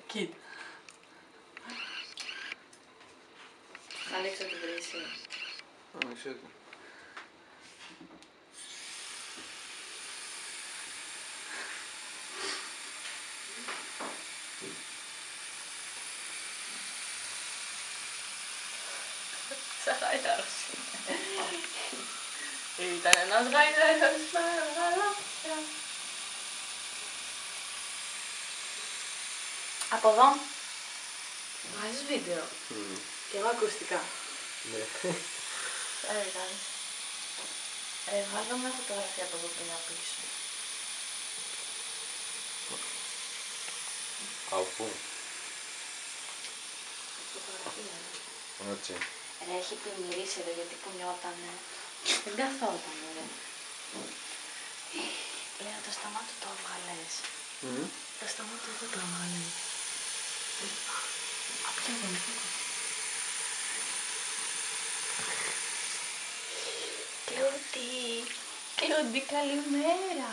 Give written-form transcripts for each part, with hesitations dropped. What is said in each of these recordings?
Κοίτα. Να ανοίξω την βρύση. Άνοιξε το. Τσαγαϊδάρος είναι. Ήταν ένας γαϊδάρος με γαλάξια. Από εδώ. Βάζεις βίντεο. Και εγώ ακουστικά. Ναι. Βγάζω μια φωτογραφία από εδώ πέρα πίσω. Από. Φωτογραφία. Έτσι. Ρε, έχει πλημμυρίσει εδώ γιατί κουνιότανε. Δεν καθότανε ρε. Λέω το σταμάτο το έβγαλες. Το σταμάτο εδώ το έβγαλες. Απ' εδώ λοιπόν. Κλούντι, καλημέρα.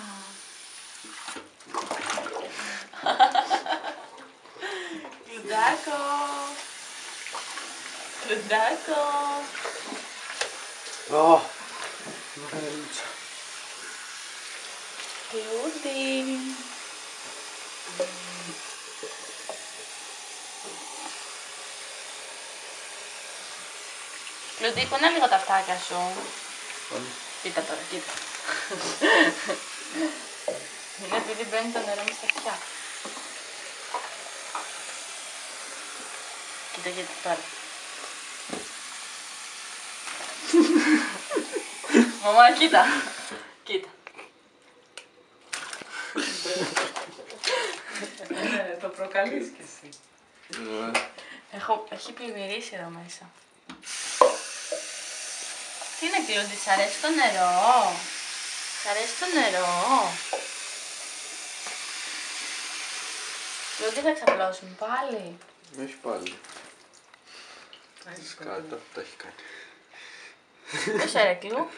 Κλουντάκο. Ω, μαγαρίτσα. Κλούντι. Κλούντι, κουνά λίγο τα αυτάκια σου. Κοίτα τώρα, κοίτα. Είναι επειδή μπαίνει το νερό μες στα αυτιά. Κοίτα τώρα. Μαμά, κοίτα. Κοίτα. Το προκαλείς κι εσύ. Έχει πλημμυρίσει εδώ μέσα. Τι είναι Κλούντι, σ' αρέσει το νερό? Σ' αρέσει το νερό? Κλούντι, θα ξαπλώσουν πάλι. Όχι πάλι. Σκάτα, τα έχει κάνει. Πώς ρε Κλου?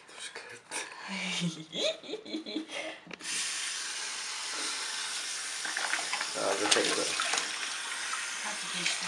Το σκάτα. Α, δεν θέλει τώρα. Θα την πίσω.